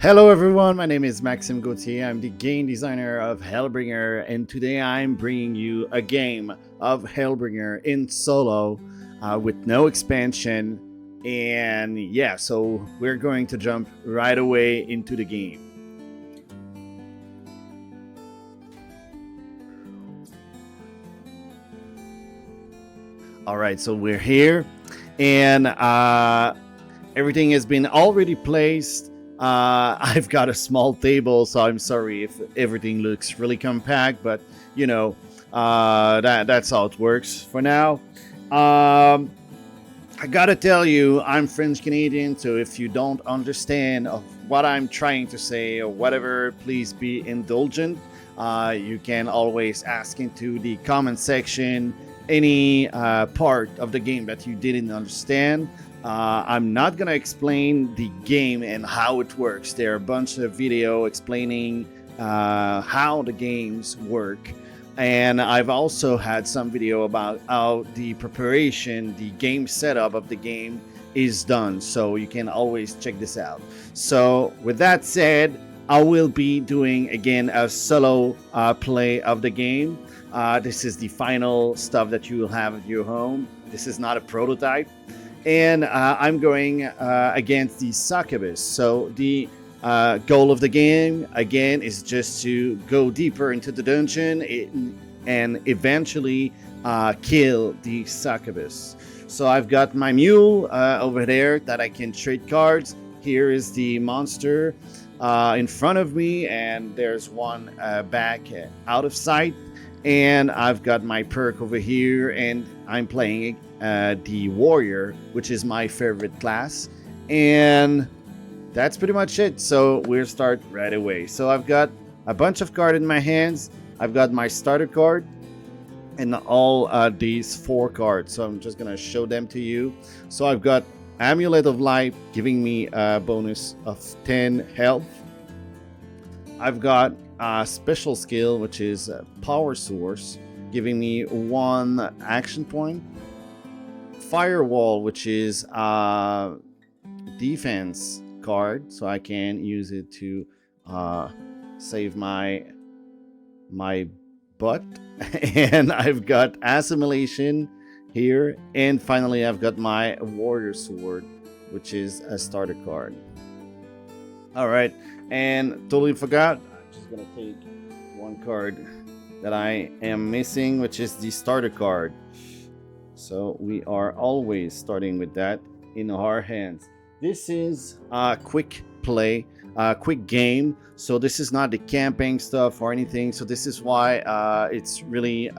Hello everyone, my name is Maxime Gauthier. I'm the game designer of Hellbringer, and today I'm bringing you a game of Hellbringer in solo with no expansion. And yeah, so we're going to jump right away into the game. Alright, so we're here, and everything has been already placed. I've got a small table, so I'm sorry if everything looks really compact, but you know, that's how it works for now. I gotta tell you, I'm French Canadian, so if you don't understand of what I'm trying to say or whatever, please be indulgent. You can always ask into the comment section any part of the game that you didn't understand. I'm not gonna explain the game and how it works. There are a bunch of video explaining how the games work, and I've also had some video about how the preparation, the game setup of the game is done, so you can always check this out. So with that said, I will be doing again a solo play of the game. This is the final stuff that you will have at your home. This is not a prototype. And I'm going against the Succubus. So the goal of the game, again, is just to go deeper into the dungeon and eventually kill the Succubus. So I've got my mule over there that I can trade cards. Here is the monster in front of me, and there's one back out of sight. And I've got my perk over here, and I'm playing the warrior, which is my favorite class. And that's pretty much it. So we'll start right away. So I've got a bunch of cards in my hands. I've got my starter card and all these 4 cards. So I'm just gonna show them to you. So I've got Amulet of Life, giving me a bonus of 10 health. I've got a special skill, which is Power Source, giving me 1 action point. Firewall, which is a defense card, so I can use it to save my butt. And I've got Assimilation here, and finally I've got my Warrior Sword, which is a starter card. All right, and totally forgot, I'm just gonna take 1 card that I am missing, which is the starter card. So we are always starting with that in our hands. This is a quick play, a quick game. So this is not the camping stuff or anything. So this is why it's really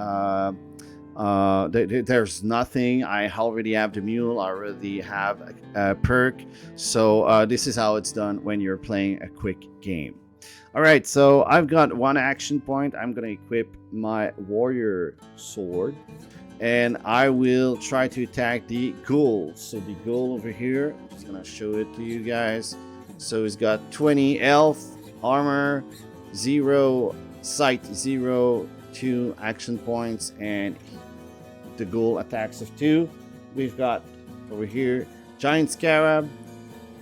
there's nothing. I already have the mule. I already have a perk. So this is how it's done when you're playing a quick game. All right, so I've got 1 action point. I'm gonna equip my warrior sword, and I will try to attack the ghoul. So the ghoul over here, I'm just gonna show it to you guys. So he's got 20 health, armor, 0 sight, 0, 2 action points, and the ghoul attacks of 2. We've got over here giant scarab,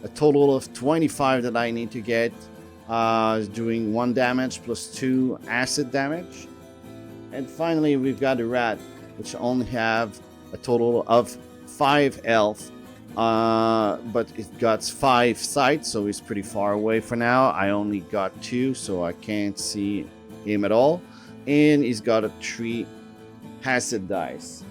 a total of 25 that I need to get, doing 1 damage plus 2 acid damage. And finally we've got a rat, which only have a total of 5 health, but it got 5 sight, so he's pretty far away for now. I only got 2, so I can't see him at all. And he's got a 3 acid dice.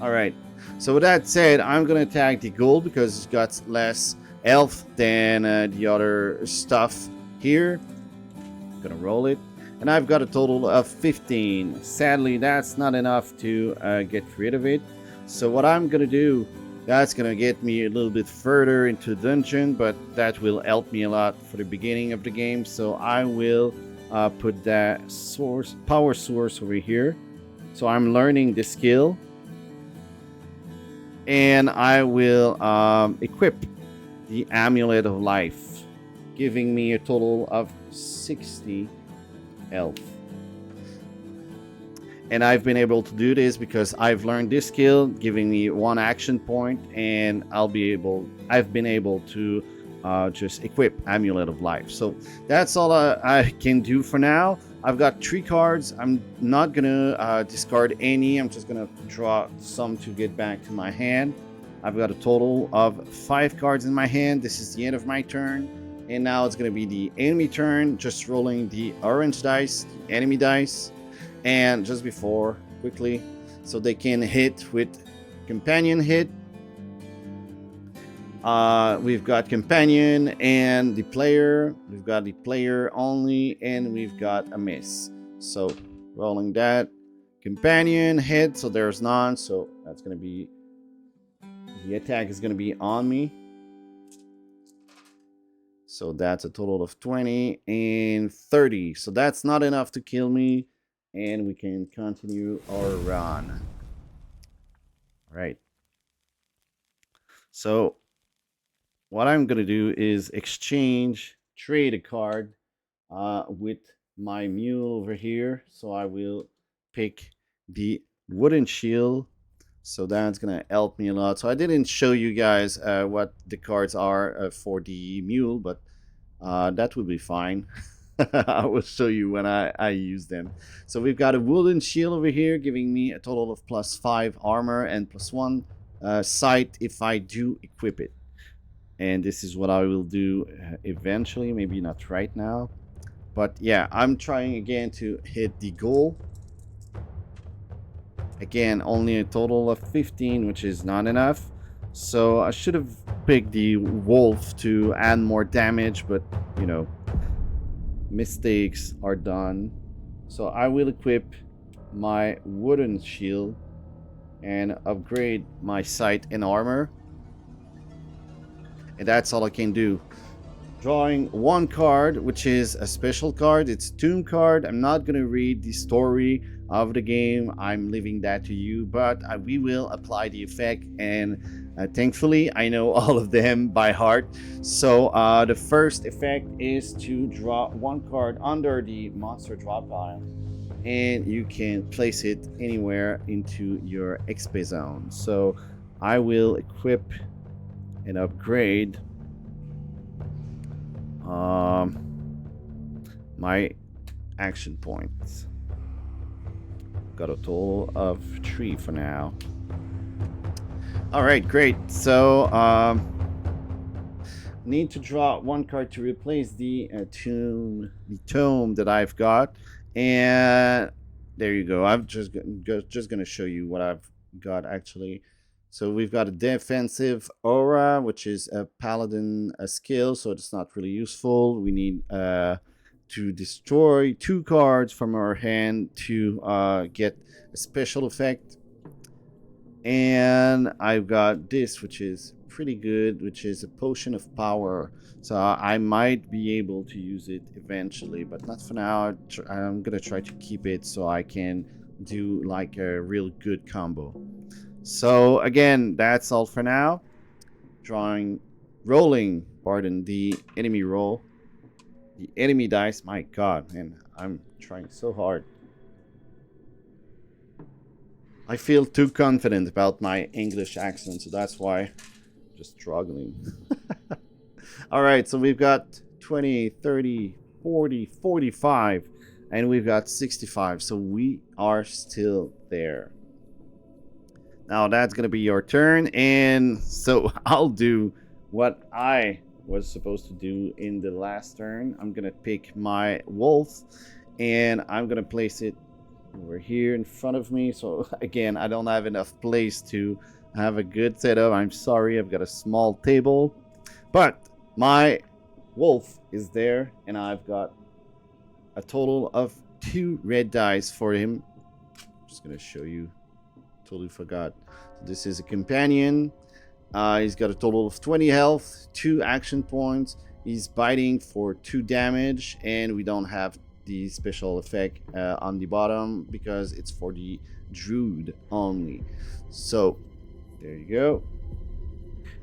All right, so with that said, I'm gonna attack the ghoul because it's got less health than the other stuff here. I'm gonna roll it, and I've got a total of 15. Sadly, that's not enough to get rid of it. So what I'm gonna do, that's gonna get me a little bit further into the dungeon, but that will help me a lot for the beginning of the game. So I will put that power source over here. So I'm learning the skill, and I will equip the Amulet of Life, giving me a total of 60 health. And I've been able to do this because I've learned this skill, giving me 1 action point, and I've been able to just equip Amulet of Life. So that's all I can do for now. I've got 3 cards. I'm not gonna discard any. I'm just gonna draw some to get back to my hand. I've got a total of 5 cards in my hand. This is the end of my turn. And now it's gonna be the enemy turn, just rolling the orange dice, the enemy dice. And just before, quickly, so they can hit with companion hit. We've got companion and the player. We've got the player only, and we've got a miss. So rolling that companion hit, so there's none. So that's gonna be, the attack is gonna be on me. So that's a total of 20 and 30. So that's not enough to kill me, and we can continue our run. All right. So what I'm going to do is trade a card with my mule over here. So I will pick the wooden shield. So that's going to help me a lot. So I didn't show you guys what the cards are for the mule, but that will be fine. I will show you when I use them. So we've got a wooden shield over here, giving me a total of +5 armor and +1 sight if I do equip it. And this is what I will do eventually, maybe not right now. But yeah, I'm trying again to hit the goal. Again, only a total of 15, which is not enough. So I should have picked the wolf to add more damage, but you know, mistakes are done. So I will equip my wooden shield and upgrade my sight and armor. And that's all I can do. Drawing 1 card, which is a special card. It's a tomb card. I'm not going to read the story of the game. I'm leaving that to you, but we will apply the effect, and thankfully I know all of them by heart. So the first effect is to draw 1 card under the monster drop pile, and you can place it anywhere into your XP zone. So I will equip and upgrade my action points. Got a total of 3 for now. All right, great. So need to draw 1 card to replace the tome that I've got, and there you go. I'm just gonna show you what I've got actually. So we've got a defensive aura, which is a paladin skill, so it's not really useful. We need to destroy 2 cards from our hand to get a special effect. And I've got this, which is pretty good, which is a potion of power. So I might be able to use it eventually, but not for now. I'm gonna try to keep it so I can do like a real good combo. So again, that's all for now. Rolling, the enemy roll. The enemy dice, my god, man, I'm trying so hard. I feel too confident about my English accent, so that's why I'm just struggling. Alright, so we've got 20, 30, 40, 45, and we've got 65, so we are still there. Now that's gonna be your turn, and so I'll do what I was supposed to do in the last turn. I'm gonna pick my wolf, and I'm gonna place it over here in front of me. So again, I don't have enough place to have a good setup. I'm sorry, I've got a small table, but my wolf is there, and I've got a total of 2 red dice for him. I'm just gonna show you. Totally forgot. This is a companion. He's got a total of 20 health, 2 action points. He's biting for 2 damage, and we don't have the special effect on the bottom because it's for the druid only. So there you go.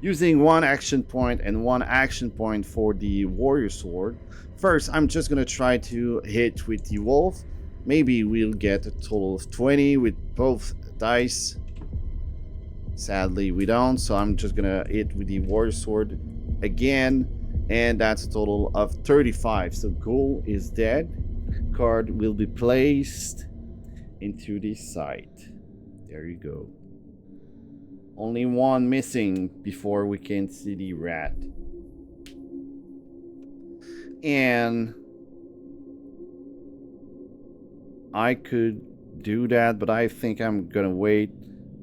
Using 1 action point and 1 action point for the warrior sword. First, I'm just gonna try to hit with the wolf. Maybe we'll get a total of 20 with both dice. Sadly we don't, so I'm just gonna hit with the warrior sword again, And that's a total of 35. So goal is dead. Card will be placed into the site. There you go. Only one missing before we can see the rat. And I could do that, but I think I'm gonna wait.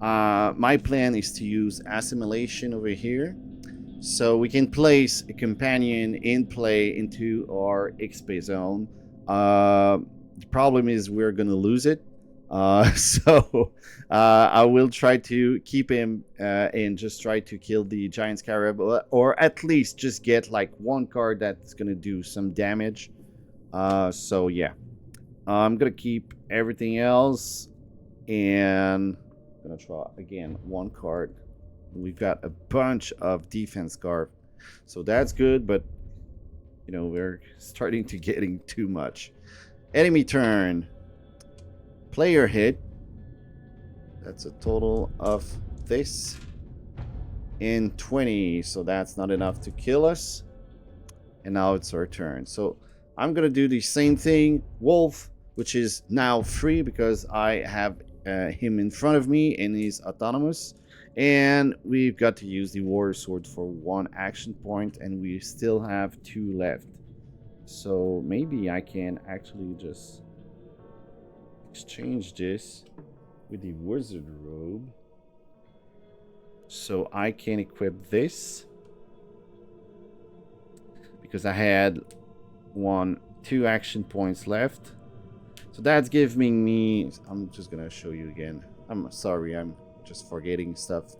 My plan is to use assimilation over here, so we can place a companion in play into our XP zone. The problem is we're gonna lose it. So I will try to keep him and just try to kill the giant scarab, or at least just get like one card that's gonna do some damage. So yeah, I'm gonna keep everything else, and I'm gonna draw again one card. We've got a bunch of defense scarf, so that's good, but you know, we're starting to getting too much. Enemy turn. Player hit. That's a total of this in 20, so that's not enough to kill us. And now it's our turn. So I'm gonna do the same thing. Wolf, which is now free because I have him in front of me and he's autonomous. And we've got to use the warrior sword for 1 action point, and we still have 2 left. So maybe I can actually just exchange this with the wizard robe, so I can equip this, because I had 2 action points left. So that's giving me, I'm just gonna show you again. I'm sorry, I'm just forgetting stuff.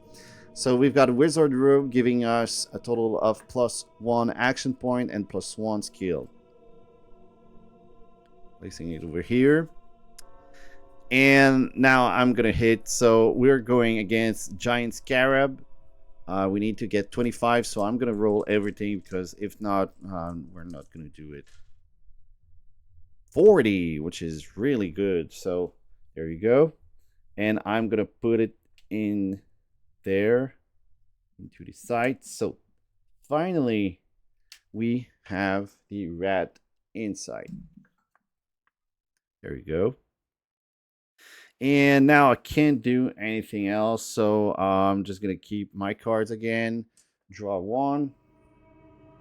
So we've got a wizard robe giving us a total of +1 action point and +1 skill. Placing it over here. And now I'm gonna hit. So we're going against giant scarab. We need to get 25, so I'm gonna roll everything, because if not, we're not gonna do it. 40, which is really good. So there you go. And I'm gonna put it in there into the site. So finally we have the rat inside. There you go. And now I can't do anything else, so I'm just gonna keep my cards again. Draw 1.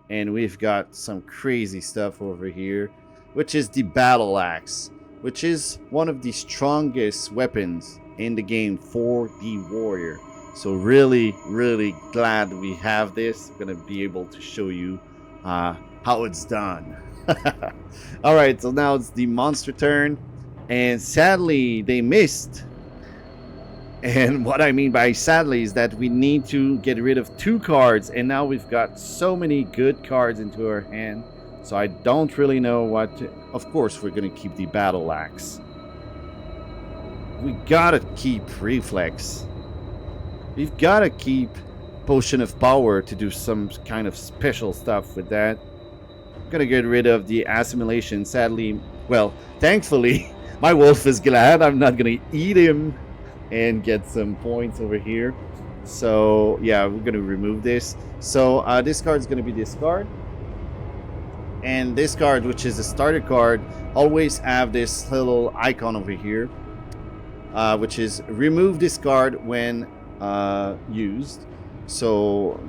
And we've got some crazy stuff over here, which is the battle axe, which is one of the strongest weapons in the game for the warrior. So really glad we have this. I'm gonna be able to show you how it's done. All right, so now it's the monster turn, and sadly they missed. And what I mean by sadly is that we need to get rid of 2 cards, and now we've got so many good cards into our hand, so I don't really know what to... Of course we're gonna keep the battle axe. We gotta keep reflex. We've gotta keep potion of power to do some kind of special stuff with that. I'm gonna get rid of the assimilation. Sadly, well, thankfully my wolf is glad I'm not gonna eat him and get some points over here. So yeah, we're gonna remove this. So this card is gonna be this card, and this card, which is a starter card, always have this little icon over here, which is remove this card when used. So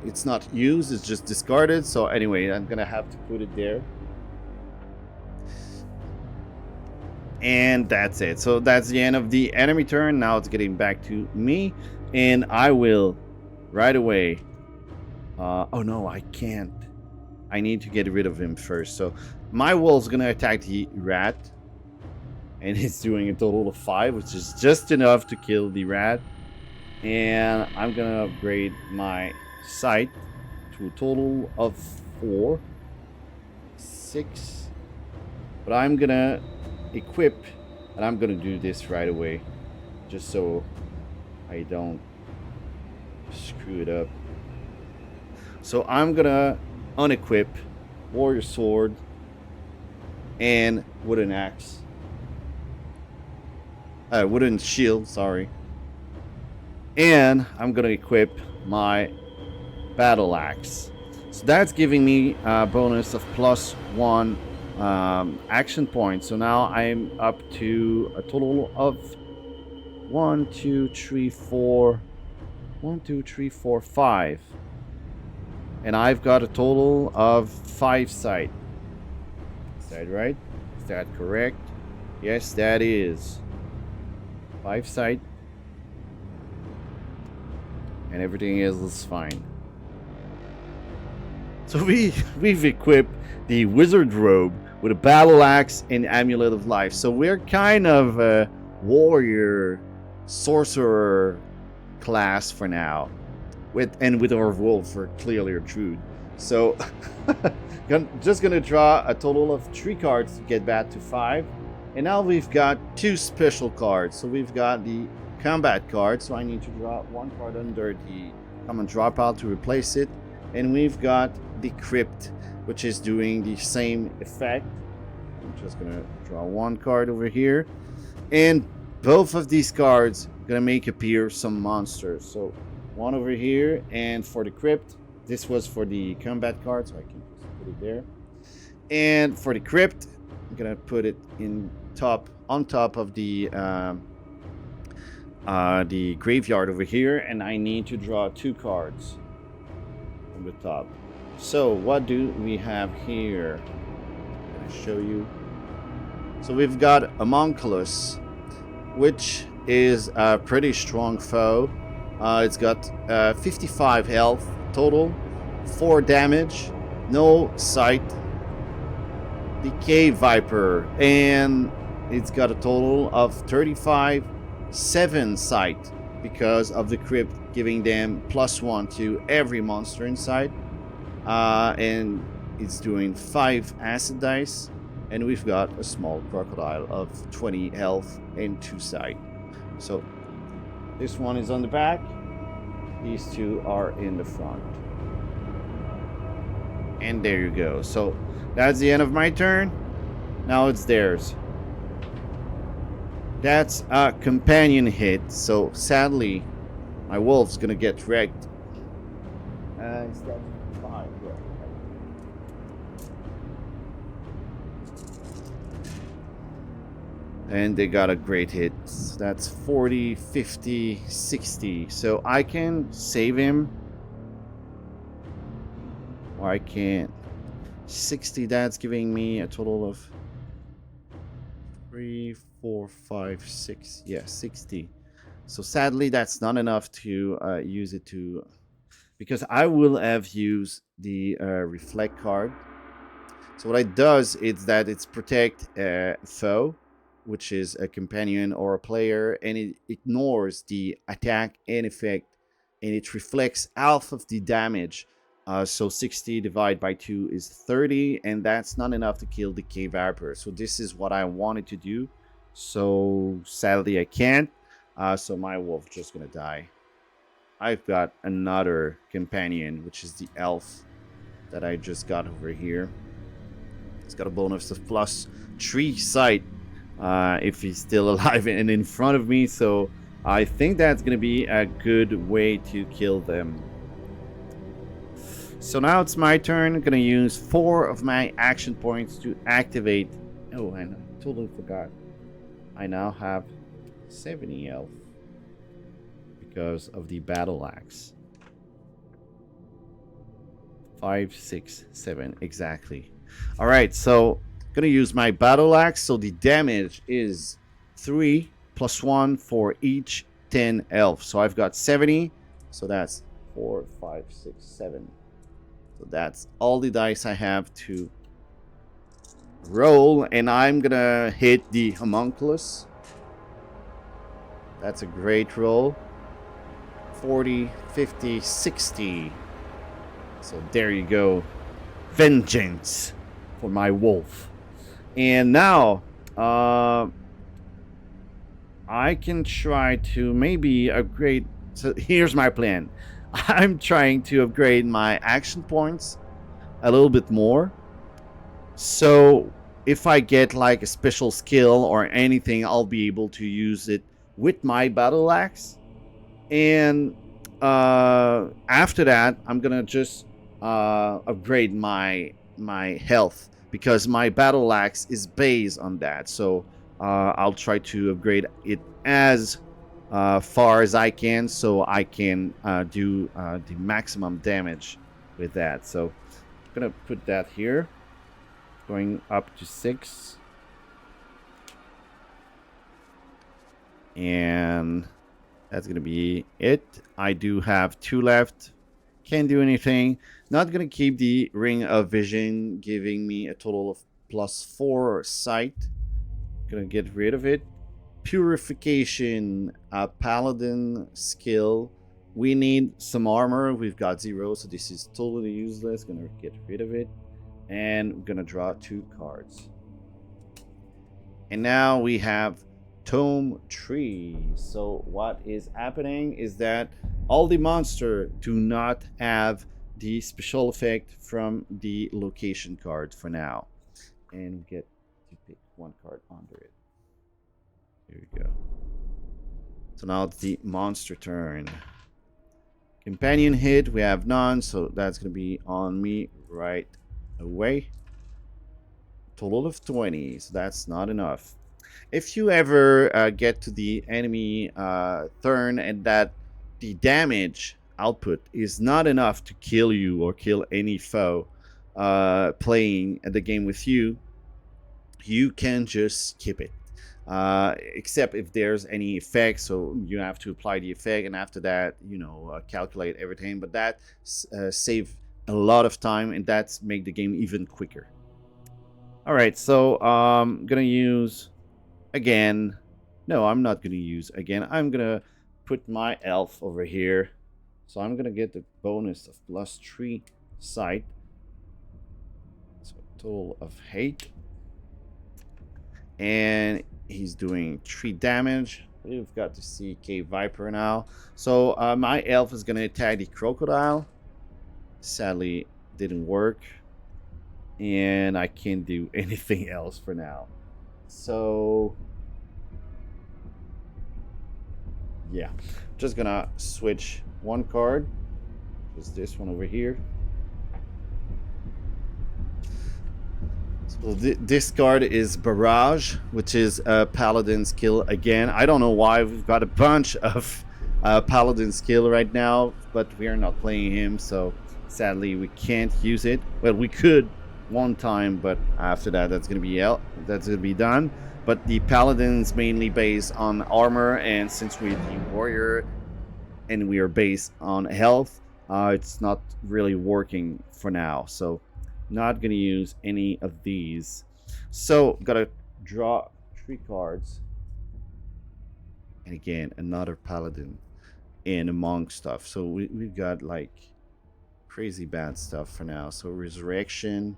it's not used, it's just discarded. So anyway, I'm gonna have to put it there. And that's it. So that's the end of the enemy turn. Now it's getting back to me, and I will right away. Oh no, I can't. I need to get rid of him first. So my wolf's gonna attack the rat, and it's doing a total of 5, which is just enough to kill the rat. And I'm gonna upgrade my sight to a total of 4, 6. But I'm gonna equip, and I'm gonna do this right away, just so I don't screw it up. So I'm gonna unequip warrior sword and wooden axe, wooden shield, sorry. And I'm gonna equip my battle axe. So that's giving me a bonus of +1 action points. So now I'm up to a total of 1, 2, 3, 4. 1, 2, 3, 4, 5. And I've got a total of 5 sight. Is that right? Is that correct? Yes, that is. 5 sight. And everything is fine. So we've equipped the wizard robe with a battle axe and amulet of life. So we're kind of a warrior, sorcerer class for now. With our wolf for clearly a druid. So just gonna draw a total of 3 cards to get back to 5. And now we've got 2 special cards. So we've got the combat card, so I need to draw 1 card under the common dropout to replace it. And we've got the crypt, which is doing the same effect. I'm just gonna draw 1 card over here. And both of these cards gonna make appear some monsters. So 1 over here, and for the crypt, this was for the combat card, so I can just put it there. And for the crypt, I'm gonna put it on top of the graveyard over here, and I need to draw 2 cards on the top. So what do we have here? I'm gonna show you. So we've got a homunculus, which is a pretty strong foe. It's got 55 health total, 4 damage, no sight. The cave viper, and it's got a total of 35, 7 sight because of the crypt giving them +1 to every monster inside. And it's doing 5 acid dice, and we've got a small crocodile of 20 health and 2 sight. So this one is on the back, these 2 are in the front. And there you go. So that's the end of my turn. Now it's theirs. That's a companion hit, so sadly my wolf's gonna get wrecked. Is that 5? Yeah. And they got a great hit. That's 40, 50, 60. So I can save him. Or I can't. 60, that's giving me a total of 3, 4, 5, 6. Yeah, 60. So sadly, that's not enough to use it to... Because I will have used the reflect card. So what it does is that it's protect foe, which is a companion or a player, and it ignores the attack and effect, and it reflects half of the damage. So 60 divided by 2 is 30, and that's not enough to kill the cave viper. So this is what I wanted to do. So sadly I can't. So my wolf just gonna die. I've got another companion, which is the elf that I just got over here. It's got a bonus of +3 sight if he's still alive and in front of me. So I think that's gonna be a good way to kill them. So now it's my turn. I'm gonna use 4 of my action points to activate. Oh, and I totally forgot. I now have 70 health because of the battle axe. 5, 6, 7, exactly. All right, so I'm gonna use my battle axe. So the damage is 3 + 1 for each 10 health. So I've got 70. So that's 4, 5, 6, 7. So that's all the dice I have to roll, and I'm gonna hit the homunculus. That's a great roll. 40, 50, 60. So there you go. Vengeance for my wolf. And now I can try to maybe upgrade. So here's my plan. I'm trying to upgrade my action points a little bit more. So if I get like a special skill or anything, I'll be able to use it with my battle axe. And after that, I'm gonna just upgrade my health, because my battle axe is based on that. So I'll try to upgrade it as far as I can, so I can do the maximum damage with that. So I'm gonna put that here, going up to 6, and that's gonna be it. I do have 2 left. Can't do anything. Not gonna keep the Ring of Vision, giving me a total of +4 sight. Gonna get rid of it. Purification, a paladin skill. We need some armor. We've got 0, so this is totally useless. Gonna get rid of it. And we're gonna draw 2 cards. And now we have Tome Tree. So what is happening is that all the monsters do not have the special effect from the location card for now. And we get to pick 1 card under it. Here we go. So now it's the monster turn. Companion hit, we have none, so that's going to be on me right away. Total of 20, so that's not enough. If you ever get to the enemy turn and that the damage output is not enough to kill you or kill any foe playing the game with you, you can just skip it. Except if there's any effect, so you have to apply the effect, and after that, you know, calculate everything. But that save a lot of time, and that's make the game even quicker. All right, so I'm gonna use again. No, I'm not gonna use again. I'm gonna put my elf over here, so I'm gonna get the bonus of +3 sight. So a total of 8. And he's doing 3 damage. We've got to see Cave Viper now. So my elf is going to attack the crocodile. Sadly, didn't work. And I can't do anything else for now. So yeah, just going to switch 1 card. Just this one over here. So this card is Barrage, which is a paladin skill again. I don't know why we've got a bunch of paladin skill right now, but we are not playing him, so sadly we can't use it. Well, we could 1 time, but after that, that's gonna be done. But the paladin's mainly based on armor, and since we're the warrior and we are based on health, it's not really working for now. So not gonna use any of these. So gotta draw 3 cards, and again another paladin and monk stuff. So we've got like crazy bad stuff for now. So resurrection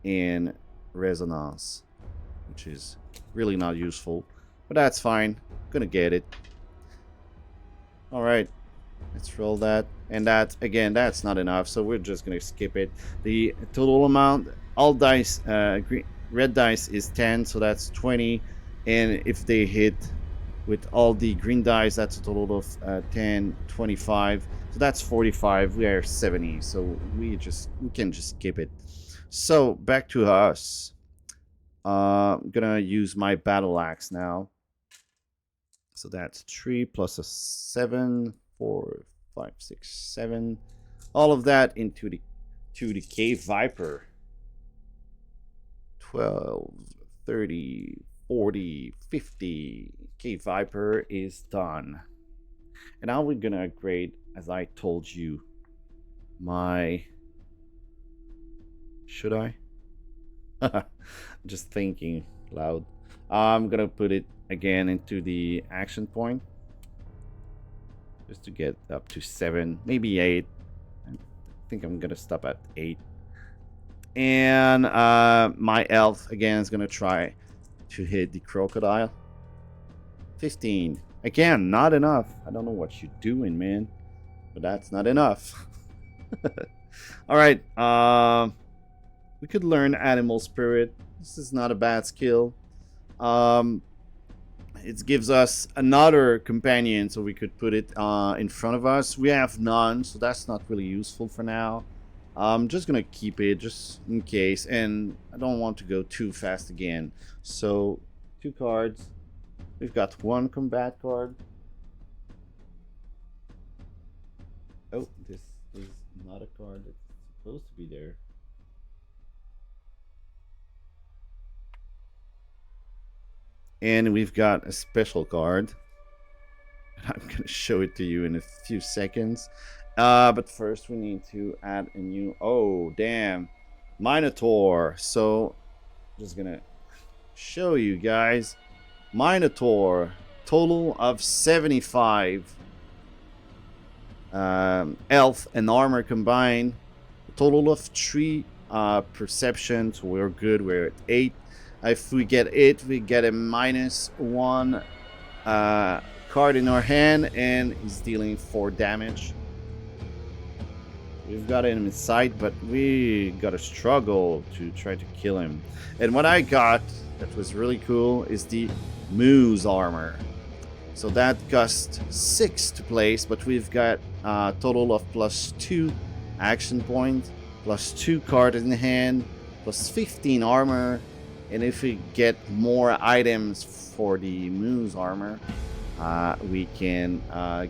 and resonance, which is really not useful, but that's fine. Gonna get it. All right, let's roll that. And that, again, that's not enough, so we're just gonna skip it. The total amount, all dice, red dice is 10, so that's 20. And if they hit with all the green dice, that's a total of 10, 25. So that's 45. We are 70, so we can just skip it. So back to us. I'm gonna use my battle axe now. So that's 3 plus a 7, 4, 5, 6, 7. All of that into the Cave Viper. 12, 30, 40, 50. Cave Viper is done. And now we're gonna upgrade, as I told you, my... Should I? Just thinking loud. I'm gonna put it again into the action point, just to get up to 7, maybe 8. I think I'm gonna stop at 8. And my elf again is gonna try to hit the crocodile. 15. Again, not enough. I don't know what you're doing, man, but that's not enough. All right. We could learn Animal Spirit. This is not a bad skill. It gives us another companion, so we could put it in front of us. We have none, so that's not really useful for now. I'm just gonna keep it just in case, and I don't want to go too fast again. So 2 cards. We've got 1 combat card. Oh, this is not a card that's supposed to be there. And we've got a special card. I'm going to show it to you in a few seconds. But first we need to add a new... Oh, damn. Minotaur. So, just going to show you guys. Minotaur. Total of 75. Health and armor combined. Total of 3 perception. So we're good. We're at 8. If we get it, we get a -1 card in our hand, and he's dealing 4 damage. We've got him in sight, but we gotta struggle to try to kill him. And what I got that was really cool is the Moose armor. So that cost 6 to place, but we've got a total of +2 action points, +2 card in the hand, +15 armor. And if we get more items for the Moose armor, we can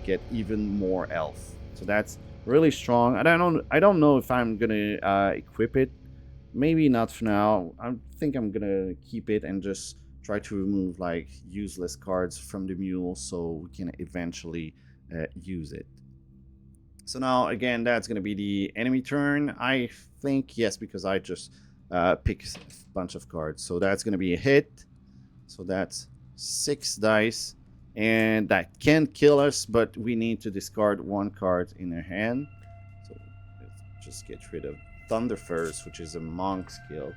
get even more health. So that's really strong. I don't know if I'm gonna equip it. Maybe not for now. I think I'm gonna keep it and just try to remove like useless cards from the mule so we can eventually use it. So now again, that's gonna be the enemy turn. I think yes, because I just pick a bunch of cards. So that's going to be a hit. So that's 6 dice. And that can kill us, but we need to discard 1 card in our hand. So let's just get rid of Thunder first, which is a monk skill.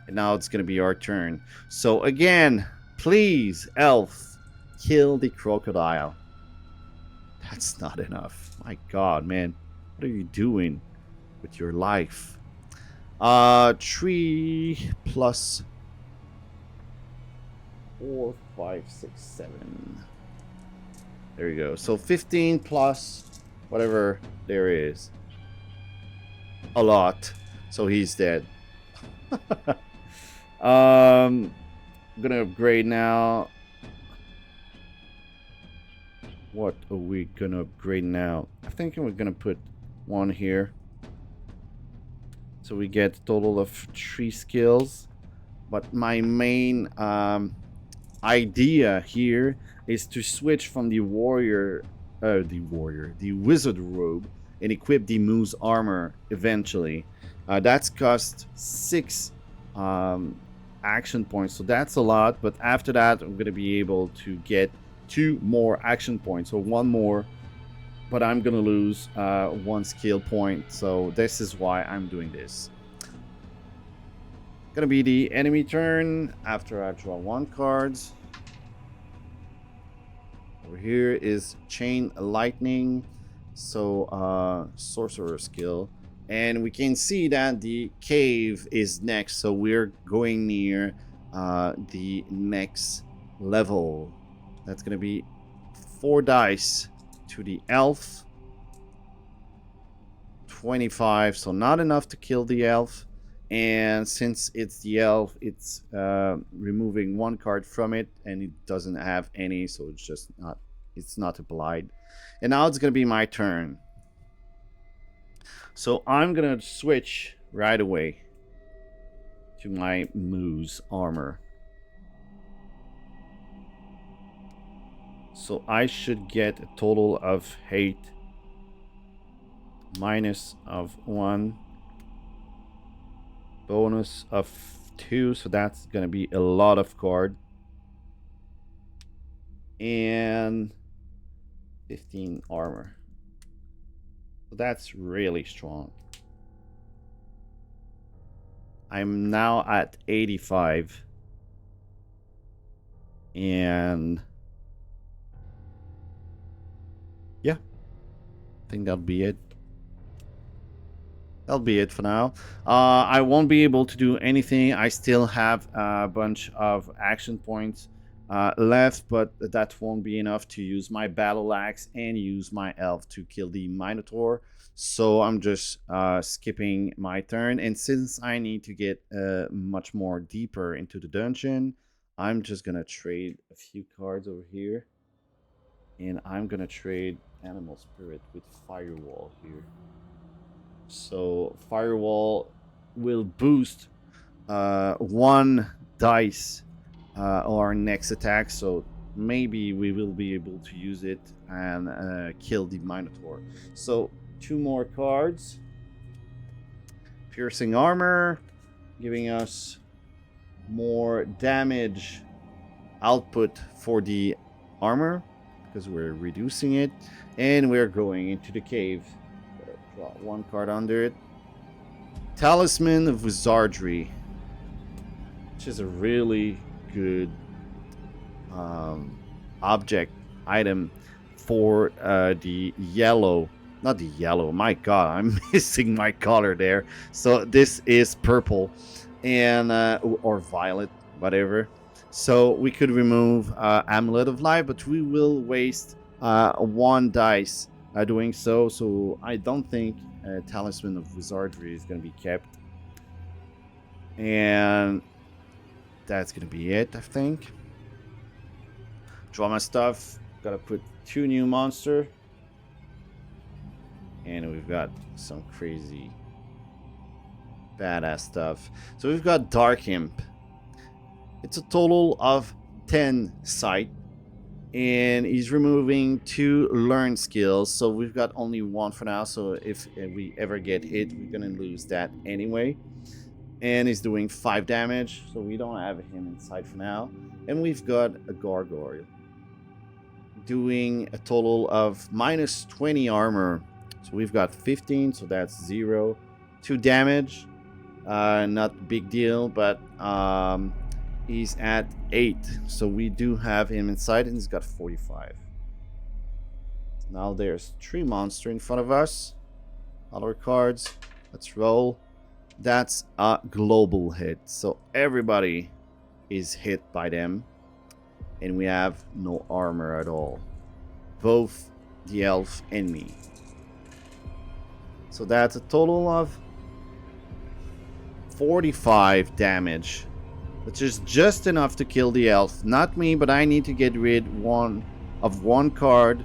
And now it's going to be our turn. So again, please, elf, kill the crocodile. That's not enough. My God, man. What are you doing with your life? 3 plus 4, 5, 6, 7. There you go. So 15 plus whatever there is. A lot. So he's dead. I'm gonna upgrade now. What are we gonna upgrade now? I think we're gonna put 1 here. So we get a total of 3 skills. But my main idea here is to switch from the wizard robe and equip the Moose armor eventually. That's cost 6 action points, so that's a lot. But after that, I'm gonna be able to get 2 more action points, so 1 more. But I'm gonna lose 1 skill point, so this is why I'm doing this. Gonna be the enemy turn after I draw 1 card. Over here is Chain Lightning, so sorcerer skill, and we can see that the cave is next, so we're going near the next level. That's gonna be 4 dice to the elf. 25, so not enough to kill the elf. And since it's the elf, it's removing 1 card from it, and it doesn't have any, so it's not applied. And now it's gonna be my turn. So I'm gonna switch right away to my Moose armor. So I should get a total of 8 minus of 1, bonus of 2, so that's gonna be a lot of card, and 15 armor. So that's really strong. I'm now at 85, and yeah, I think that'll be it. That'll be it for now. I won't be able to do anything. I still have a bunch of action points left, but that won't be enough to use my battle axe and use my elf to kill the Minotaur. So I'm just skipping my turn, and since I need to get much more deeper into the dungeon, I'm just gonna trade a few cards over here, and I'm gonna trade Animal Spirit with Firewall here. So Firewall will boost 1 dice our next attack, so maybe we will be able to use it and kill the Minotaur. So 2 more cards. Piercing Armor, giving us more damage output for the armor because we're reducing it, and we're going into the cave. Draw 1 card under it. Talisman of Wizardry, which is a really good object item for the yellow. Not the yellow, my god, I'm missing my color there. So this is purple and or violet, whatever. So we could remove Amulet of Life, but we will waste 1 dice doing so. So I don't think Talisman of Wizardry is going to be kept. And that's going to be it, I think. Draw my stuff. Gotta put 2 new monster. And we've got some crazy badass stuff. So we've got Dark Imp. It's a total of 10 sight. And he's removing 2 learn skills. So we've got only 1 for now. So if we ever get hit, we're gonna lose that anyway. And he's doing 5 damage. So we don't have him inside for now. And we've got a Gargoyle doing a total of minus 20 armor. So we've got 15, so that's 0. 2 damage, not big deal, but he's at 8. So we do have him inside, and he's got 45. Now there's 3 monsters in front of us. Other cards. Let's roll. That's a global hit. So everybody is hit by them. And we have no armor at all. Both the elf and me. So that's a total of 45 damage, which is just enough to kill the elf. Not me, but I need to get rid of one card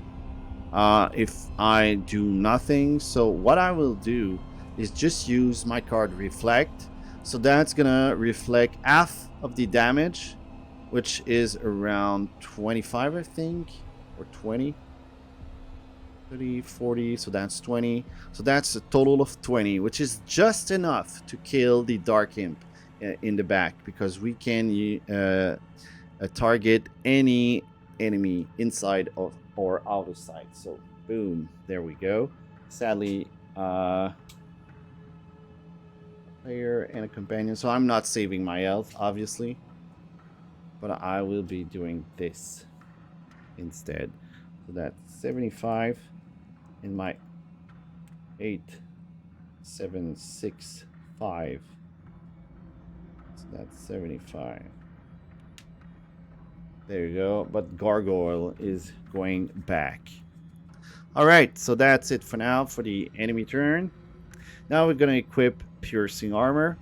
if I do nothing. So what I will do is just use my card Reflect. So that's gonna reflect half of the damage, which is around 25, I think, or 20. 30, 40, so that's 20. So that's a total of 20, which is just enough to kill the Dark Imp in the back, because we can target any enemy inside of or out of sight. So boom, there we go. Sadly, player and a companion. So I'm not saving my health, obviously, but I will be doing this instead. So that's 75 in my 8, 7, 6, 5. So that's 75. There you go. But Gargoyle is going back. Alright, so that's it for now for the enemy turn. Now we're going to equip Piercing Armor.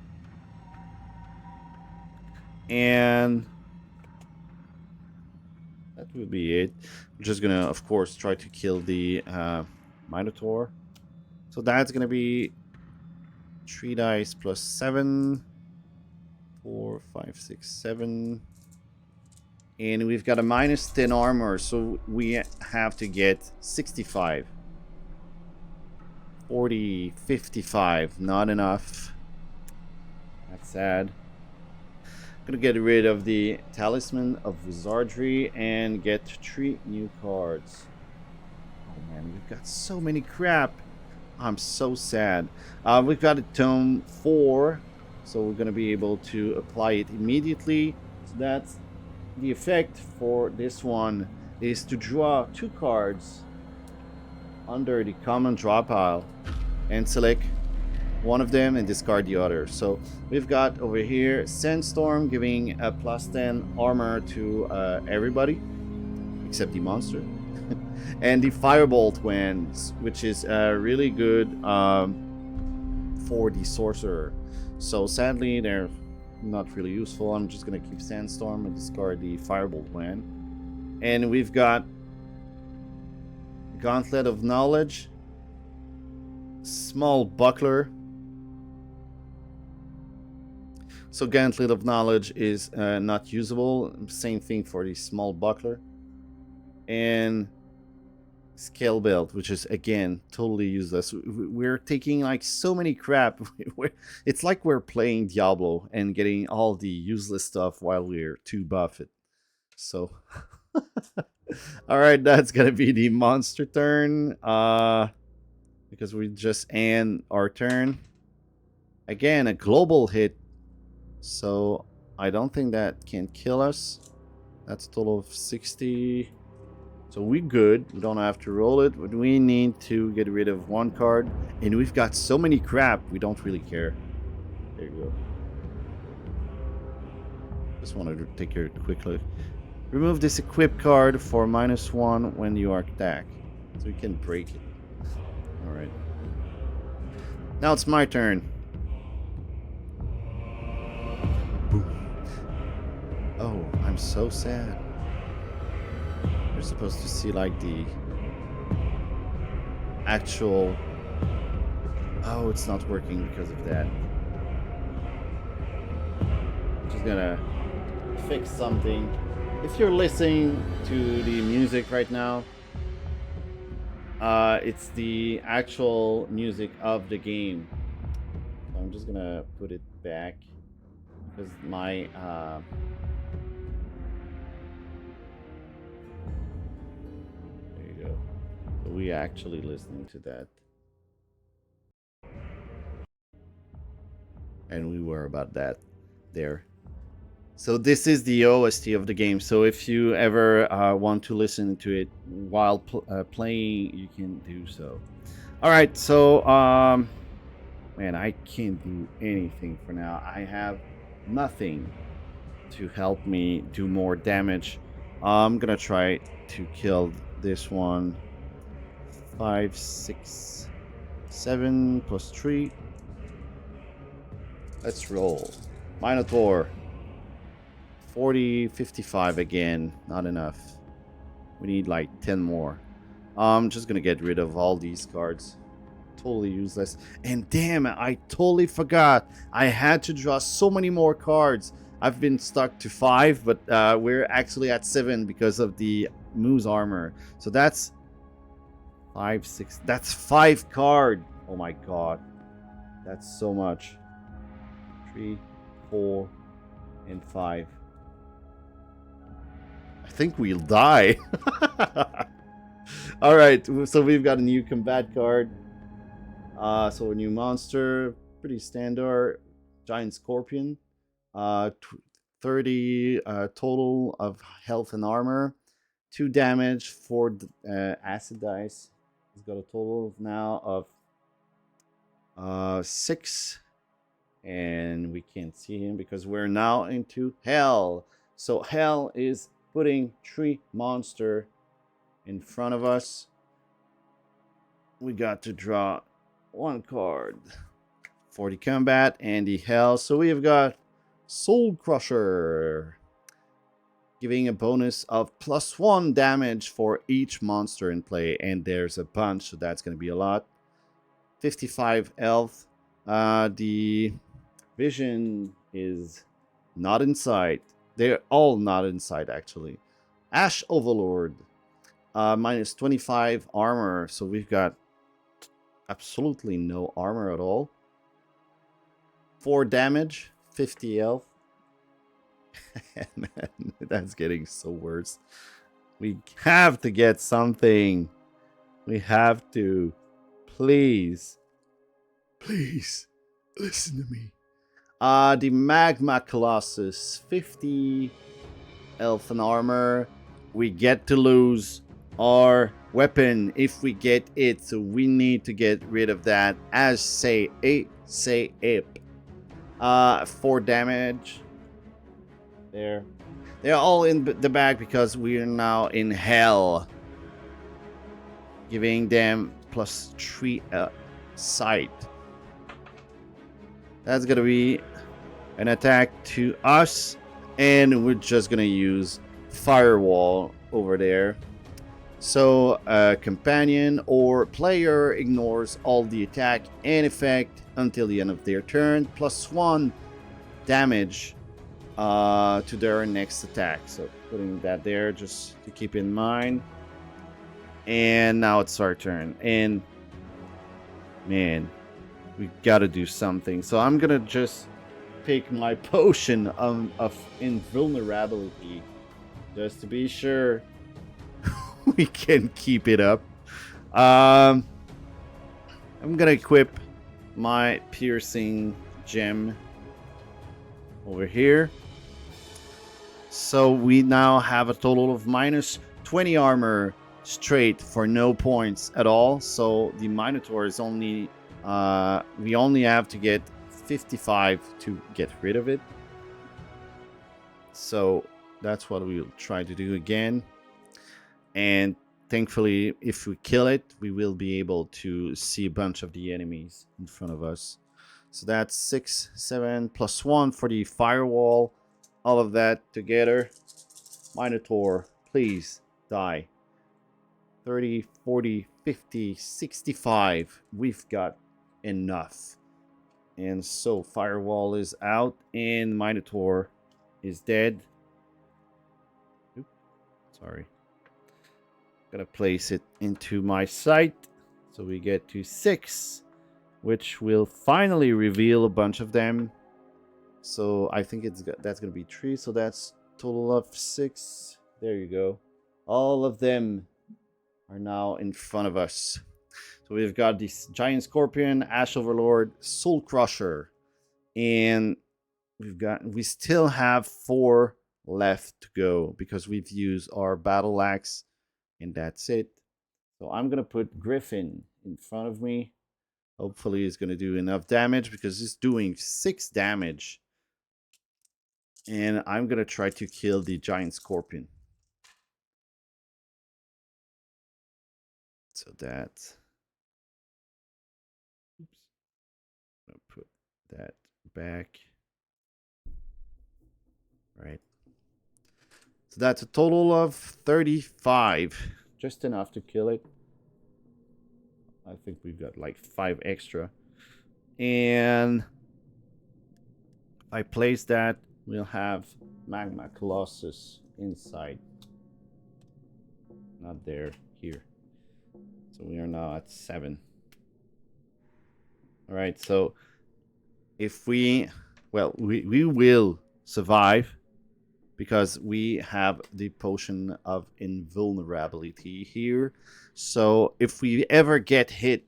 And that will be it. I'm just going to, of course, try to kill the Minotaur. So that's going to be 3 dice plus 7. 4, 5, 6, 7. And we've got a minus 10 armor, so we have to get 65. 40, 55, not enough. That's sad. I'm gonna get rid of the Talisman of Wizardry and get 3 new cards. Oh man, we've got so many crap. I'm so sad. We've got a Tome 4, so we're gonna be able to apply it immediately. So that's the effect for this one, is to draw 2 cards under the common draw pile and select one of them and discard the other. So we've got over here Sandstorm giving a +10 armor to everybody except the monster. And the Firebolt Winds, which is really good for the sorcerer. So sadly they're not really useful. I'm just gonna keep Sandstorm and discard the Firebolt Wind. And we've got Gauntlet of Knowledge, Small Buckler. So Gauntlet of Knowledge is not usable. Same thing for the Small Buckler. And Scale Belt, which is again totally useless. We're taking like so many crap. It's like we're playing Diablo and getting all the useless stuff while we're too buffed. So all right, that's gonna be the monster turn, because we just end our turn. Again, a global hit, so I don't think that can kill us. That's a total of 60. So we're good. We don't have to roll it, but we need to get rid of one card. And we've got so many crap, we don't really care. There you go. Just wanted to take a quick look. Remove this equip card for -1 when you attack. So we can break it. Alright. Now it's my turn. Boom. Oh, I'm so sad. You're supposed to see like the actual... Oh, it's not working because of that. I'm just gonna fix something. If you're listening to the music right now, it's the actual music of the game. So I'm just gonna put it back because my there you go. So we actually listening to that, and we were about that there. So this is the OST of the game. So if you ever want to listen to it while playing, you can do so. All right. So man, I can't do anything for now. I have nothing to help me do more damage. I'm gonna try to kill this one. 5, 6, 7 plus 3. Let's roll. Minotaur. 40, 55 again. Not enough. We need like 10 more. I'm just gonna get rid of all these cards. Totally useless. And damn it, I totally forgot. I had to draw so many more cards. I've been stuck to 5, but we're actually at 7 because of the Moose armor. So that's 5, 6. That's 5 card. Oh my god. That's so much. 3, 4, and 5. I think we'll die. All right, so we've got a new combat card. So a new monster, pretty standard. Giant Scorpion. 30 total of health and armor. 2 damage for acid dice. He's got a total now of 6. And we can't see him because we're now into Hell. So Hell is putting 3 monster in front of us. We got to draw 1 card for the combat and the Hell. So we have got Soul Crusher, giving a bonus of +1 damage for each monster in play. And there's a bunch, so that's going to be a lot. 55 health. The vision is not in sight. They're all not in sight, actually. Ash Overlord, minus 25 armor. So we've got absolutely no armor at all. 4 damage, 50 health. Man, that's getting so worse. We have to get something. We have to. Please. Please, listen to me. The Magma Colossus, 50 health and armor. We get to lose our weapon if we get it. So we need to get rid of that as say it. 4 damage. There. They're all in the back because we are now in hell. Giving them +3 sight. That's gonna be an attack to us, and we're just gonna use firewall over there. So a companion or player ignores all the attack and effect until the end of their turn, +1 damage to their next attack. So putting that there just to keep in mind. And now it's our turn. And man, we gotta do something. So I'm gonna just pick my potion of invulnerability just to be sure we can keep it up. I'm gonna equip my piercing gem over here. So we now have a total of -20 armor straight for no points at all. So the Minotaur is only we only have to get 55 to get rid of it. So that's what we'll try to do again. And thankfully, if we kill it, we will be able to see a bunch of the enemies in front of us. So that's 6, 7 +1 for the firewall. All of that together. Minotaur, please die. 30, 40, 50, 65. We've got enough. And so firewall is out and Minotaur is dead. Oops, sorry. Gonna place it into my sight. So we get to 6, which will finally reveal a bunch of them. So I think that's gonna be 3. So that's total of 6. There you go. All of them are now in front of us. So we've got this giant scorpion, Ash Overlord, Soul Crusher, and we still have 4 left to go because we've used our battle axe, and that's it. So I'm gonna put Griffin in front of me. Hopefully it's gonna do enough damage because it's doing 6 damage. And I'm gonna try to kill the giant scorpion. So that. Oops. I'm gonna put that back. Right. So that's a total of 35. Just enough to kill it. I think we've got like 5 extra. And if I place that, we'll have Magma Colossus inside. Not there, here. So we are now at 7. All right, so if we will survive because we have the potion of invulnerability here. So if we ever get hit,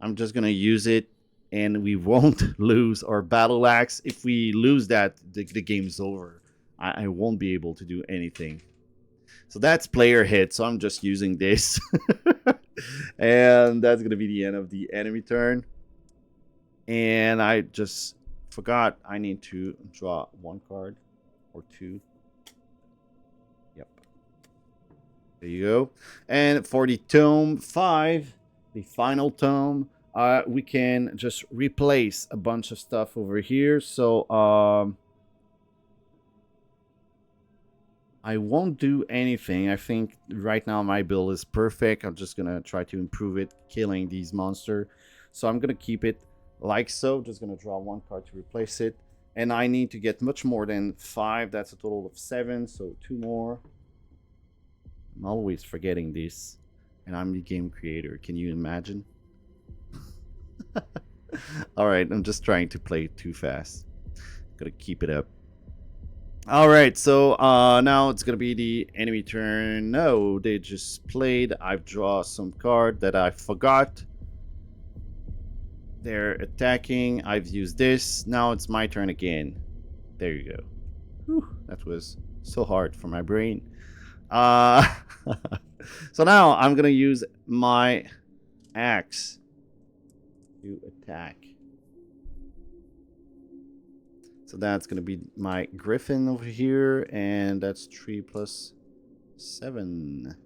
I'm just gonna use it and we won't lose our battle axe. If we lose that, the game's over. I won't be able to do anything. So that's player hit, so I'm just using this. And that's going to be the end of the enemy turn. And I just forgot I need to draw 1 card or 2. Yep. There you go. And for the tome 5, the final tome, we can just replace a bunch of stuff over here. So I won't do anything. I think right now my build is perfect. I'm just gonna try to improve it, killing these monsters. So I'm gonna keep it like so. Just gonna draw 1 card to replace it. And I need to get much more than 5. That's a total of 7. So 2 more. I'm always forgetting this. And I'm the game creator. Can you imagine? Alright, I'm just trying to play too fast. Gotta keep it up. Alright, so now it's gonna be the enemy turn. No, they just played. I've drawn some card that I forgot. They're attacking. I've used this. Now it's my turn again. There you go. Whew, that was so hard for my brain. So now I'm gonna use my axe to attack. So that's gonna be my griffin over here, and that's 3 plus 7.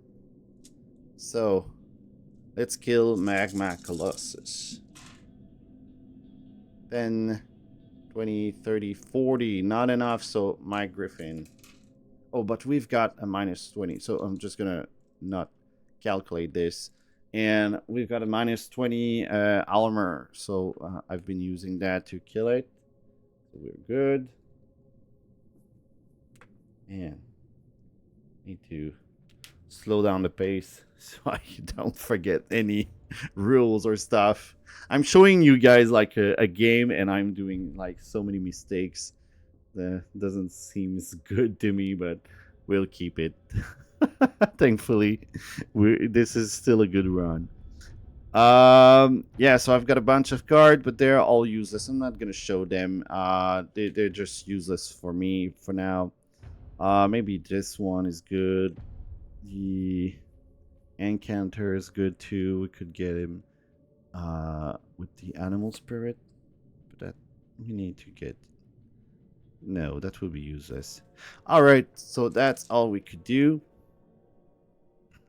So let's kill Magma Colossus. 10, 20, 30, 40. Not enough, so my griffin. Oh, but we've got a minus 20, so I'm just gonna not calculate this. And we've got a minus 20 armor, so I've been using that to kill it. So we're good. And need to slow down the pace so I don't forget any rules or stuff. I'm showing you guys like a game, and I'm doing like so many mistakes. That doesn't seem good to me, but we'll keep it. Thankfully, this is still a good run. Yeah, so I've got a bunch of cards, but they're all useless. I'm not gonna show them. They're just useless for me for now. Maybe this one is good. The Encounter is good too. We could get him with the Animal Spirit, but that we need to get. No, that would be useless. All right, so that's all we could do.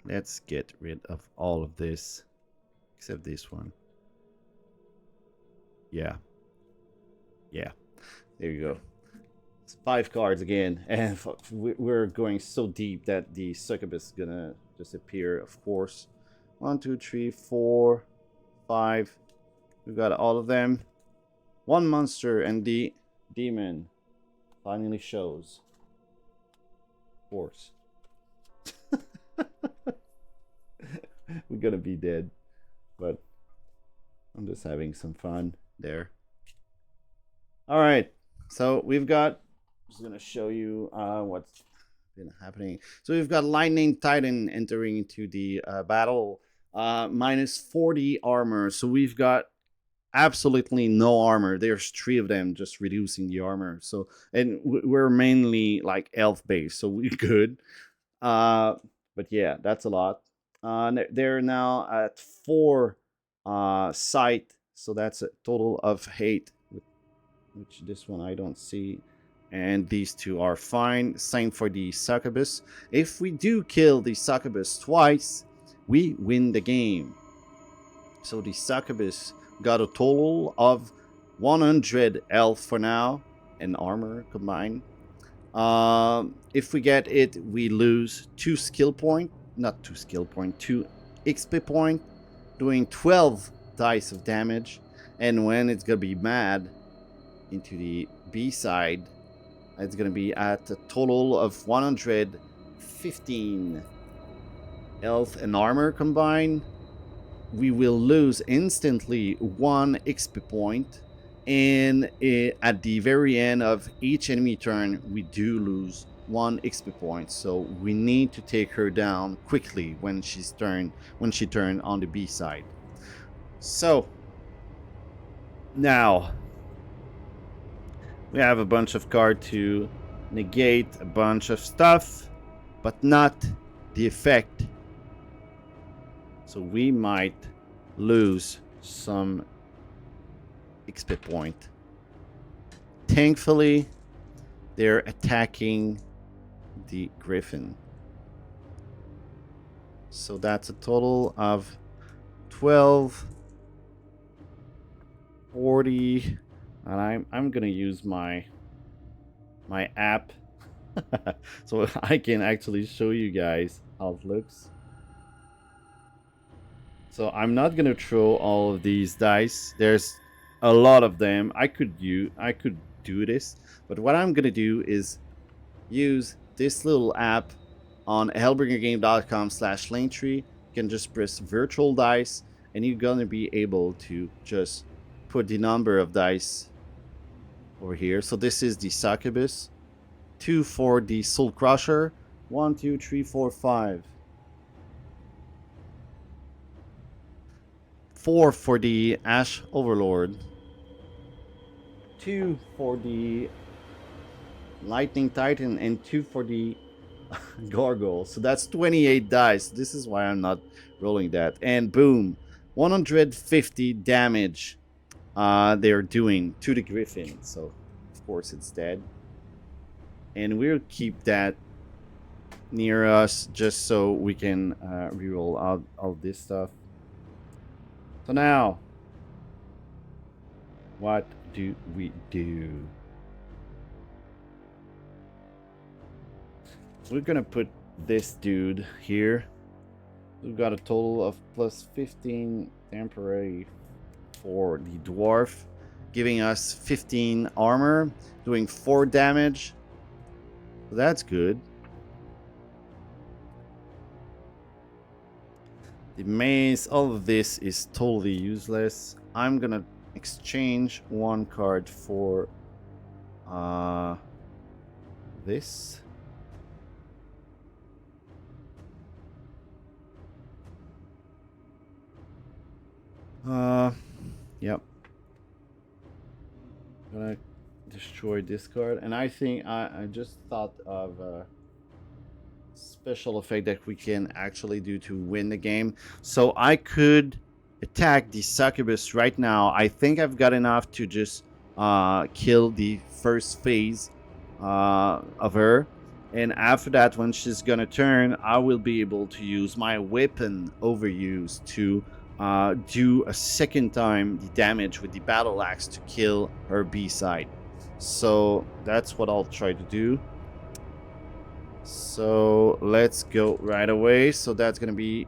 Let's get rid of all of this, except this one. Yeah. There you go. It's 5 cards again, and we're going so deep that the Succubus is gonna disappear, of course. 1, 2, 3, 4, 5. We've got all of them. One monster, and the demon finally shows. Of course. We're gonna be dead, but I'm just having some fun there. All right, so we've got. I'm just gonna show you what's been happening. So we've got Lightning Titan entering into the battle. Minus 40 armor. So we've got absolutely no armor. There's 3 of them, just reducing the armor. So, and we're mainly like elf based, so we're good. But yeah, that's a lot. They're now at 4 sight, so that's a total of 8. Which this one I don't see. And these 2 are fine. Same for the Succubus. If we do kill the Succubus twice, we win the game. So the Succubus got a total of 100 health for now, and armor combined. If we get it, we lose 2 skill point. Not 2 skill point, 2 XP point, doing 12 dice of damage. And when it's gonna be mad into the B side, it's gonna be at a total of 115 health and armor combined. We will lose instantly 1 XP point, and at the very end of each enemy turn, we do lose 1 XP point. So we need to take her down quickly when she turned on the B side. So now we have a bunch of cards to negate a bunch of stuff, but not the effect. So we might lose some XP point. Thankfully, they're attacking the Griffin. So that's a total of 12, 40, and I'm gonna use my app so I can actually show you guys how it looks. So I'm not gonna throw all of these dice. There's a lot of them. I could do this, but what I'm gonna do is use this little app on hellbringergame.com/LINKTREE. You can just press virtual dice, and you're gonna be able to just put the number of dice over here. So this is the Succubus, 2 for the Soul Crusher, 1, 2, 3, 4, 5. 4 for the Ash Overlord, 2 for the Lightning Titan, and 2 for the gargoyle. So that's 28 dice. This is why I'm not rolling that. And boom, 150 damage they're doing to the griffin. So of course it's dead. And we'll keep that near us just so we can reroll out all this stuff. So now, what do we do? We're gonna put this dude here. We've got a total of plus 15 temporary for the dwarf, giving us 15 armor, doing 4 damage. So that's good. The maze, all of this is totally useless. I'm gonna exchange 1 card for this. Yep. Gonna destroy this card, and I think I just thought of a special effect that we can actually do to win the game. So I could attack the Succubus right now. I think I've got enough to just kill the first phase of her. And after that, when she's gonna turn, I will be able to use my weapon overuse to do a second time the damage with the battle axe to kill her B-side. So that's what I'll try to do. So let's go right away. So that's gonna be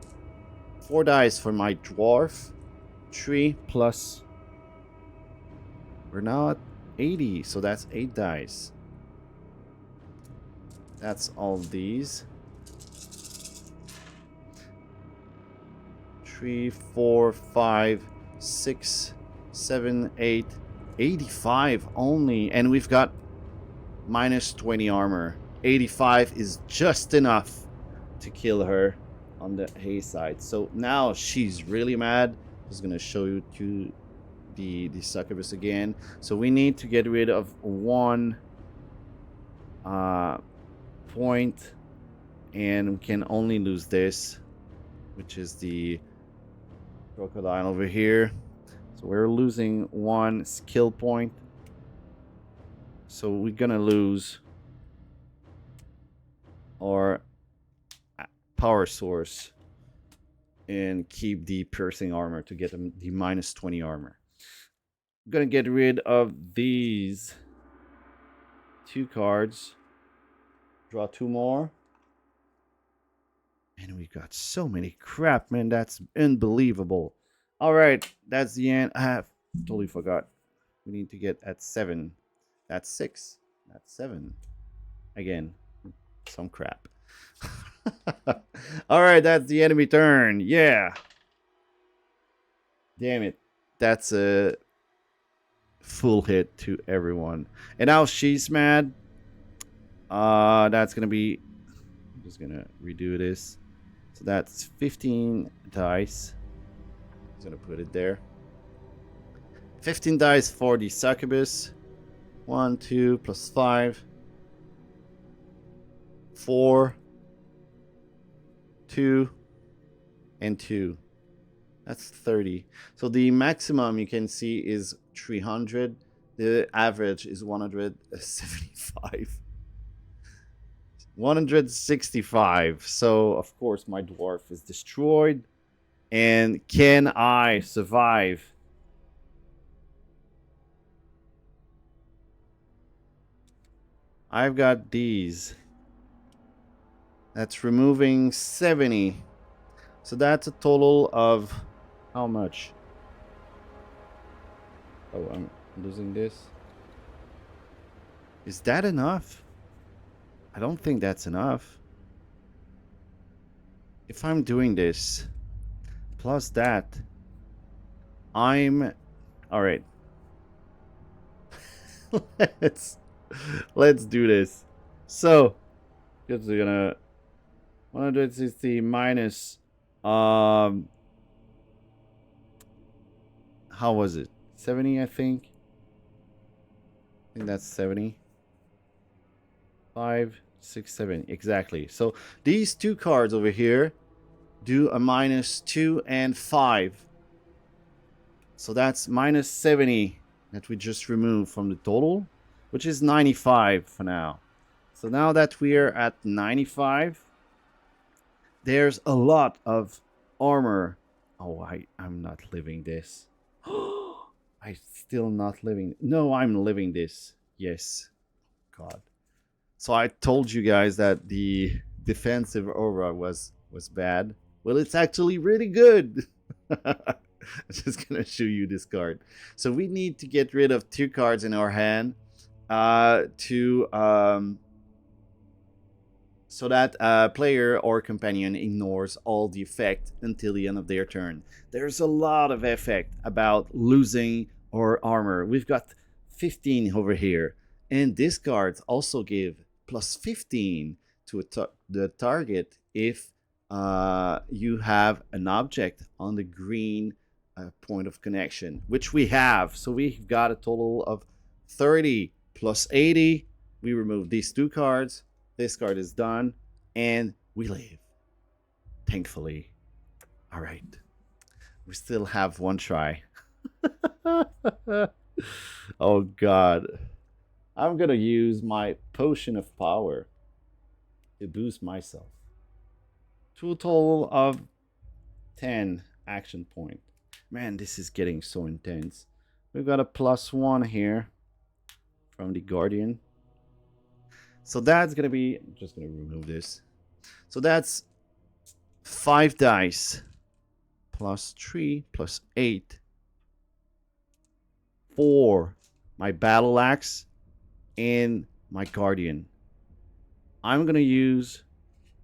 4 dice for my dwarf. 3 plus. We're now at 80, so that's 8 dice. That's all these. 3, 4, 5, 6, 7, 8, 85 only, and we've got minus 20 armor. 85 is just enough to kill her on the hay side. So now she's really mad. I'm just gonna show you to the Succubus again. So we need to get rid of 1 point, and we can only lose this, which is the crocodile over here. So we're losing 1 skill point. So we're gonna lose our power source and keep the piercing armor to get the minus 20 armor. I'm gonna get rid of these 2 cards. Draw 2 more. And we got so many crap, man. That's unbelievable. All right, that's the end. I have totally forgot. We need to get at 7. That's 6. That's 7. Again, some crap. All right, that's the enemy turn. Yeah. Damn it. That's a full hit to everyone. And now she's mad. That's gonna be. I'm just gonna redo this. So that's 15 dice. I'm gonna put it there. 15 dice for the Succubus. 1, 2 plus 5. 4, 2, and 2. That's 30. So the maximum you can see is 300. The average is 175. 165. So of course my dwarf is destroyed. And can I survive? I've got these. That's removing 70. So that's a total of how much? Oh, I'm losing this. Is that enough? I don't think that's enough. If I'm doing this, plus that, I'm... Alright. Let's do this. So, just gonna... 160 minus... How was it? 70, I think. I think that's 70. 5, 6, 7, exactly. So these two cards over here do a -2 and 5. So that's -70 that we just removed from the total, which is 95 for now. So now that we're at 95, there's a lot of armor. Oh, I'm not living this. I'm still not living. No, I'm living this. Yes. God. So I told you guys that the defensive aura was bad. Well, it's actually really good. I'm just gonna show you this card. So we need to get rid of 2 cards in our hand to so that a player or companion ignores all the effect until the end of their turn. There's a lot of effect about losing our armor. We've got 15 over here, and these cards also give +15 to the target if you have an object on the green point of connection, which we have. So we've got a total of 30 +80. We remove these 2 cards. This card is done, and we live. Thankfully. All right. We still have 1 try. Oh, God. I'm going to use my potion of power to boost myself. Total of 10 action point. Man, this is getting so intense. We've got a +1 here from the Guardian. So that's going to be, I'm just going to remove this. So that's 5 dice +3 +8 for my battle axe and my Guardian. I'm going to use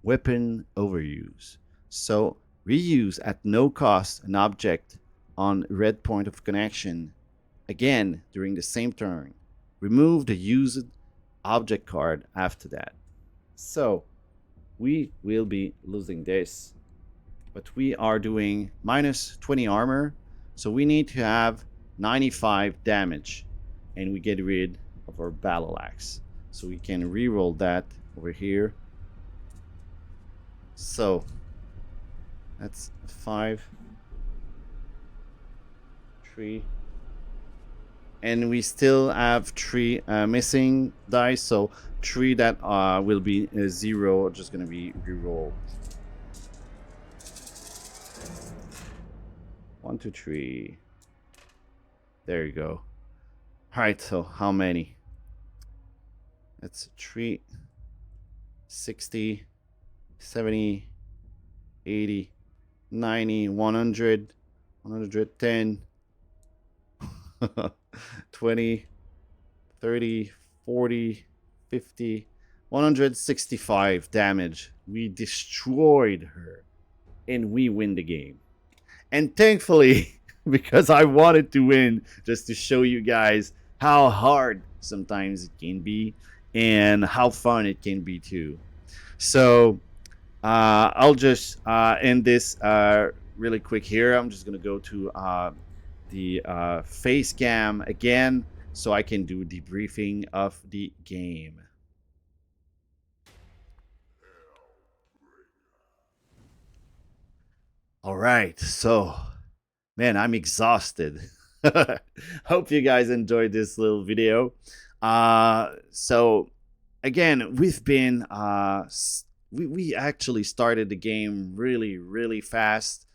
weapon overuse. So reuse at no cost an object on red point of connection again during the same turn. Remove the used object card after that. So we will be losing this, but we are doing -20 armor, so we need to have 95 damage, and we get rid of our battle axe. So we can re-roll that over here. So that's 5, 3, and we still have 3 missing dice, so 3 that will be 0 just gonna be re-rolled. 1, 2, 3. There you go. All right, so how many? That's 3, 60, 70, 80, 90, 100, 110, 20, 30, 40, 50, 165 damage. We destroyed her, and we win the game. And thankfully, because I wanted to win, just to show you guys how hard sometimes it can be and how fun it can be too. So I'll just end this really quick here. I'm just gonna go to the face cam again so I can do debriefing of the game. All right, so man, I'm exhausted. Hope you guys enjoyed this little video. So again, we've been we actually started the game really fast.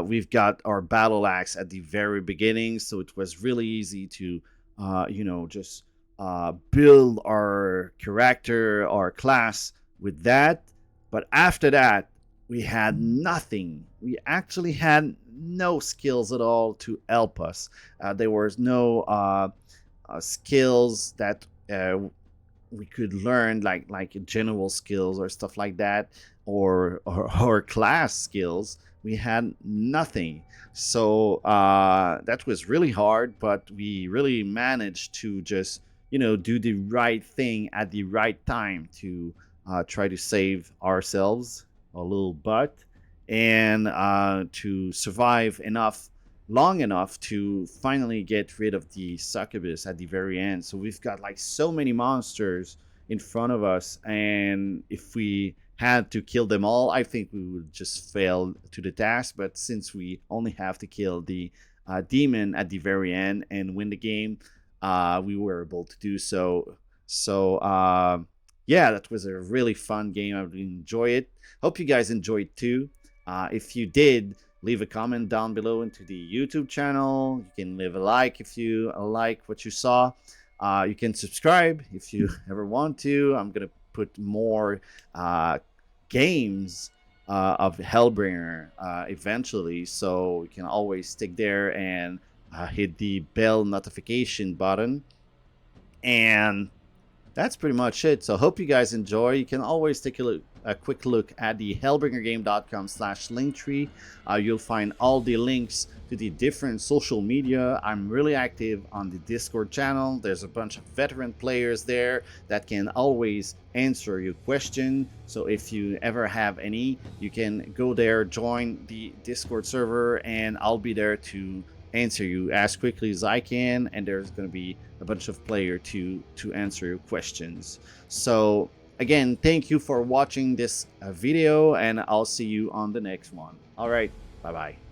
We've got our battle axe at the very beginning, so it was really easy to just build our character, our class with that. But after that, we had nothing. We actually had no skills at all to help us. There was no skills that we could learn, like general skills or stuff like that, or class skills. We had nothing. So that was really hard, but we really managed to just do the right thing at the right time to try to save ourselves a little butt, and to survive long enough to finally get rid of the succubus at the very end. So we've got like so many monsters in front of us, and if we had to kill them all, I think we would just fail to the task. But since we only have to kill the demon at the very end and win the game, we were able to do so. So yeah, that was a really fun game. I really enjoy it. Hope you guys enjoyed too. If you did, leave a comment down below into the YouTube channel. You can leave a like if you like what you saw. You can subscribe if you ever want to. I'm gonna put more games of Hellbringer eventually, so you can always stick there and hit the bell notification button. And that's pretty much it. So hope you guys enjoy. You can always take a quick look at the hellbringergame.com/linktree. You'll find all the links to the different social media. I'm really active on the Discord channel. There's a bunch of veteran players there that can always answer your question. So if you ever have any, you can go there, join the Discord server, and I'll be there to answer you as quickly as I can, and there's going to be a bunch of players to answer your questions. So again, thank you for watching this video, and I'll see you on the next one. All right, bye bye.